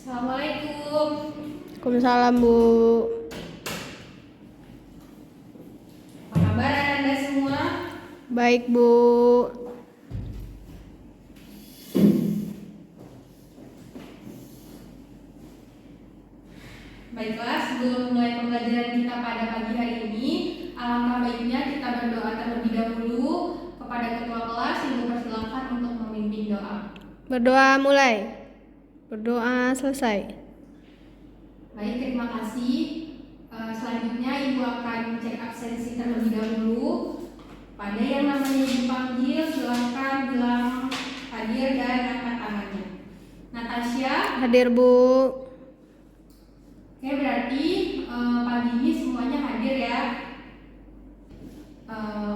Assalamualaikum. Waalaikumsalam, Bu. Apa kabar Anda semua? Baik, Bu. Baiklah, sebelum mulai pembelajaran kita pada pagi hari ini, alangkah baiknya kita berdoa terlebih dahulu kepada ketua kelas. Ibu persilakan untuk memimpin doa. Berdoa mulai. Berdoa selesai. Baik, terima kasih. Selanjutnya Ibu akan cek absensi terlebih dahulu. Pada yang namanya Ibu panggil, silakan bilang hadir dan angkat tangannya. Natasha. Hadir, Bu. Oke, berarti pagi ini semuanya hadir ya.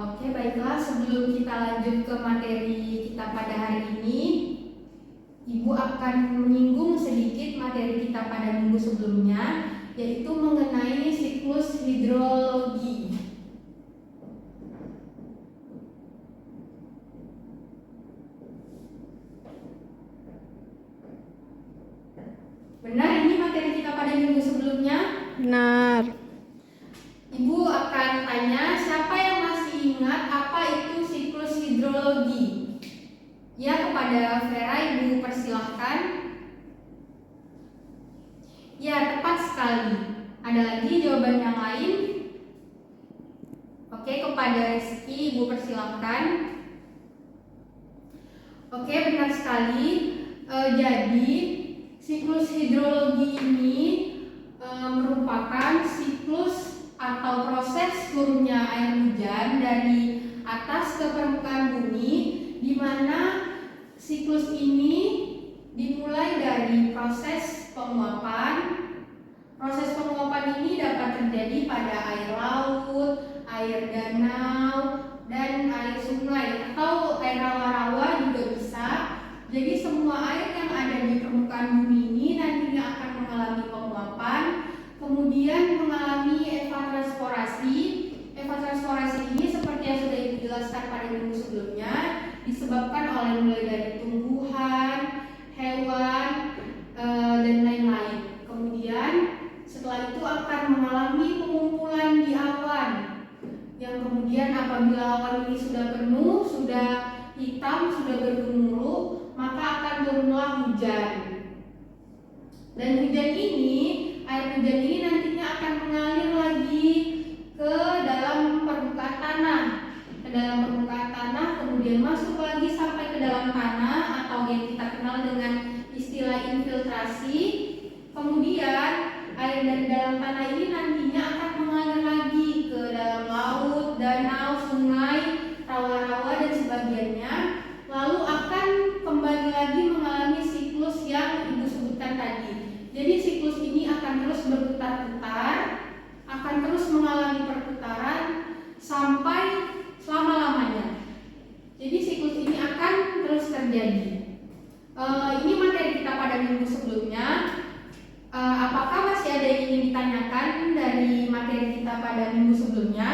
Oke, baiklah. Sebelum kita lanjut ke materi kita pada hari ini, Ibu akan menyinggung sedikit materi kita pada minggu sebelumnya, yaitu mengenai siklus hidrologi. Benar, ini materi kita pada minggu sebelumnya? Benar. Ibu akan tanya, siapa yang masih ingat apa itu siklus hidrologi? Ya, kepada Vera Ibu persilahkan. Ya, tepat sekali. Ada lagi jawaban yang lain? Oke, kepada Rizky Ibu persilahkan. Oke, benar sekali. Jadi siklus hidrologi ini merupakan siklus atau proses turunnya air hujan dari atas ke permukaan bumi, di mana siklus ini dimulai dari proses penguapan. Proses penguapan ini dapat terjadi pada air laut, air danau, dan air sungai atau air rawa-rawa juga bisa. Jadi semua air yang ada di permukaan bumi ini nantinya akan mengalami penguapan, kemudian mengalami evapotranspirasi. Evapotranspirasi ini seperti yang sudah Ibu jelaskan pada minggu sebelumnya, disebabkan oleh mulai dari tumbuhan, hewan, dan lain-lain. Kemudian setelah itu akan mengalami pengumpulan di awan, yang kemudian apabila awan ini sudah penuh, sudah hitam, sudah bergemuruh, maka akan turunlah hujan. Dan hujan ini, air hujan ini nantinya akan mengalir lagi ke dalam permukaan tanah, kemudian masuk lagi sampai ke dalam tanah atau yang kita kenal dengan istilah infiltrasi. Kemudian air dari dalam tanah ini nantinya akan mengalir lagi ke dalam laut, danau, sungai, rawa-rawa dan sebagainya, lalu akan kembali lagi mengalami siklus yang Ibu sebutkan tadi. Jadi siklus ini akan terus berputar-putar, akan terus mengalami perputaran sampai selama-lamanya. Jadi siklus ini akan terus terjadi. Ini materi kita pada minggu sebelumnya. Apakah masih ada yang ingin ditanyakan dari materi kita pada minggu sebelumnya?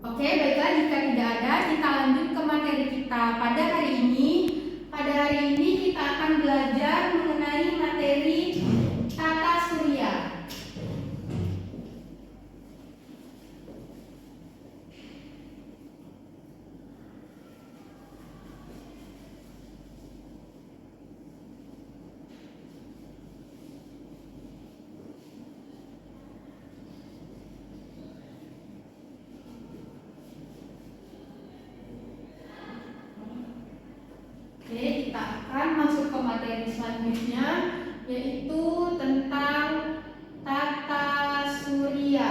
Oke, baiklah, jika tidak ada, kita lanjut ke materi kita pada hari ini. Pada hari ini kita akan belajar mengenai materi tata surya. Oke, kita akan masuk ke materi selanjutnya, yaitu tentang tata surya.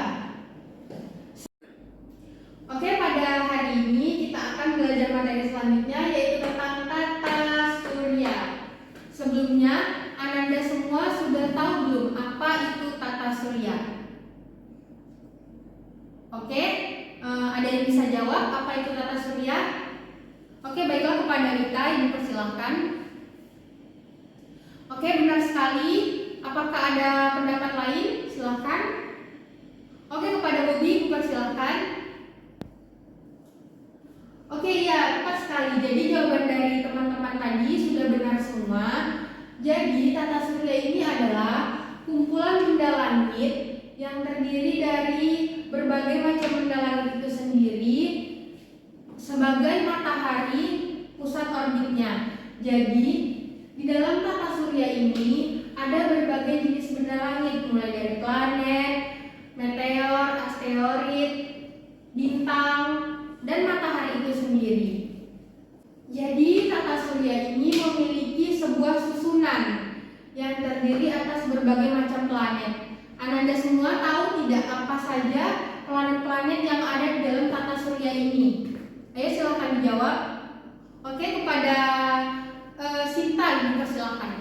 Oke, pada hari ini kita akan belajar materi selanjutnya, yaitu tentang tata surya. Sebelumnya, Ananda semua sudah tahu belum apa itu tata surya? Oke, ada yang bisa jawab apa itu tata surya? Oke, baiklah, kepada Rita, Ibu persilahkan. Oke, benar sekali. Apakah ada pendapat lain? Silahkan. Oke, kepada Bobi, Ibu persilahkan. Oke, ya, tepat sekali. Jadi jawaban dari teman-teman tadi sudah benar semua. Jadi tata surya ini adalah kumpulan benda langit yang terdiri dari berbagai macam benda langit itu sendiri sebagai matahari pusat orbitnya. Jadi di dalam tata surya ini ada berbagai jenis benda langit, mulai dari planet, meteor, asteroid, bintang, dan matahari itu sendiri. Jadi tata surya ini memiliki sebuah susunan yang terdiri atas berbagai macam planet. Ananda semua tahu tidak apa saja planet-planet yang ada di dalam tata surya ini? Ayo silakan dijawab. Oke, kepada Sinta dipersilakan.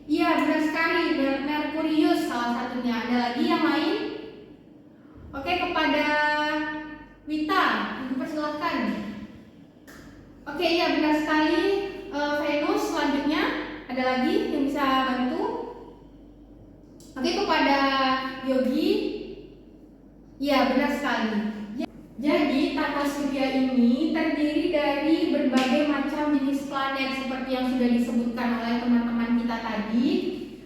Iya, benar sekali. Merkurius salah satunya. Ada lagi yang lain? Oke, kepada Wita dipersilakan. Oke, iya benar sekali. Venus selanjutnya. Ada lagi yang bisa bantu? Oke, kepada Yogi. Iya, benar sekali. Jadi tata surya ini terdiri dari berbagai macam jenis planet seperti yang sudah disebutkan oleh teman-teman kita tadi.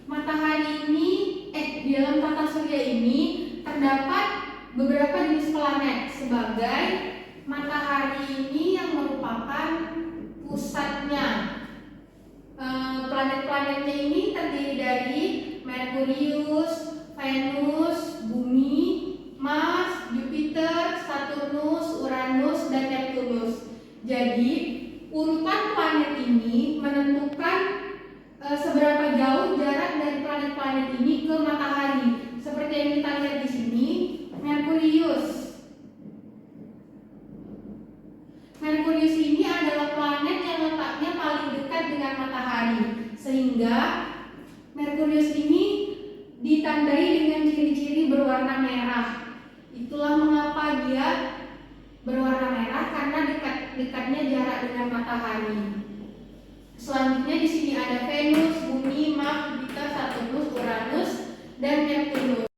Matahari ini, di dalam tata surya ini terdapat beberapa jenis planet sebagai matahari ini yang merupakan pusatnya. Planet-planetnya ini terdiri dari Merkurius, Venus, Bumi, Mars, Jupiter, Saturnus, Uranus, dan Neptunus. Jadi urutan planet ini menentukan seberapa jauh jarak dari planet-planet ini ke matahari. Seperti yang kita lihat di sini, Merkurius. Merkurius ini adalah planet yang letaknya paling dekat dengan matahari, sehingga Merkurius ini ditandai dengan ciri-ciri berwarna merah. Itulah mengapa dia berwarna merah, karena dekatnya jarak dengan matahari. Selanjutnya di sini ada Venus, Bumi, Mars, Jupiter, Saturnus, Uranus, dan Neptunus.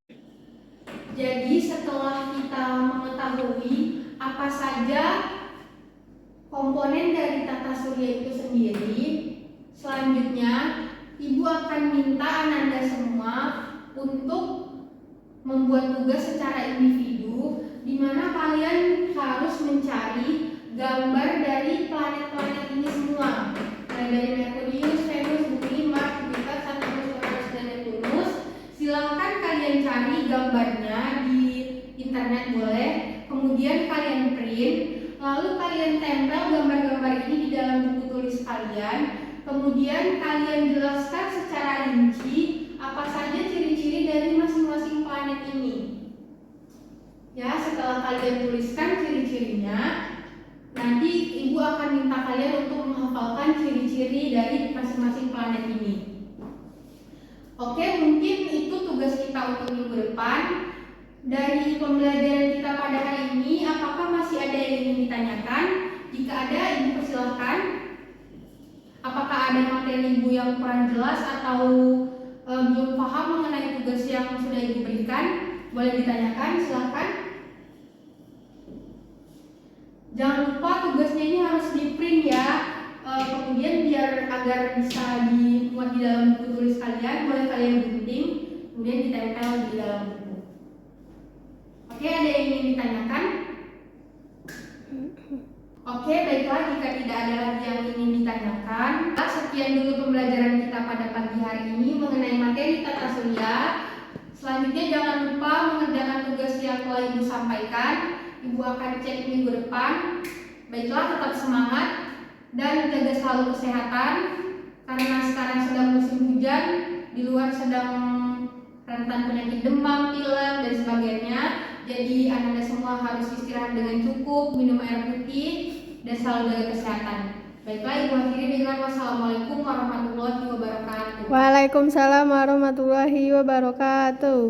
Jadi setelah kita mengetahui apa saja komponen dari tata surya itu sendiri, selanjutnya Ibu akan minta Ananda semua untuk membuat tugas secara individu, di mana kalian harus mencari gambar dari planet-planet ini semua, dari Merkurius, Venus, Bumi, Mars, Jupiter, Saturnus, Uranus, dan Neptunus. Silakan kalian cari gambarnya di internet boleh, kemudian kalian print, lalu kalian tempel gambar-gambar ini di dalam buku tulis kalian. Kemudian kalian jelaskan secara rinci apa saja ciri-ciri dari masing-masing planet ini. Ya, setelah kalian tuliskan ciri-cirinya, nanti Ibu akan minta kalian untuk menghafalkan ciri-ciri dari masing-masing planet ini. Oke, mungkin itu tugas kita untuk minggu depan. Dari pembelajaran kita pada hari ini, apakah masih ada yang ingin ditanyakan? Jika ada, Ibu persilahkan. Apakah ada materi Ibu yang kurang jelas atau belum paham mengenai tugas yang sudah Ibu berikan? Boleh ditanyakan, silahkan. Jangan lupa tugasnya ini harus di print ya. Kemudian biar agar bisa dimuat di dalam buku tulis kalian, boleh kalian gunting, kemudian ditempel di dalam buku. Oke, ada yang ingin ditanyakan? Oke, baiklah, jika tidak ada lagi yang ingin ditanyakan, sekian dulu pembelajaran kita pada pagi hari ini mengenai materi tata surya. Selanjutnya jangan lupa mengerjakan tugas yang telah Ibu sampaikan. Ibu akan cek minggu depan. Baiklah, tetap semangat dan jaga selalu kesehatan, karena sekarang sedang musim hujan, di luar sedang rentan penyakit demam, pilek, dan sebagainya. Jadi Anda semua harus istirahat dengan cukup, minum air putih, dan selalu jaga kesehatan. Baiklah, Ibu akhiri dengan wassalamualaikum warahmatullahi wabarakatuh. Waalaikumsalam warahmatullahi wabarakatuh.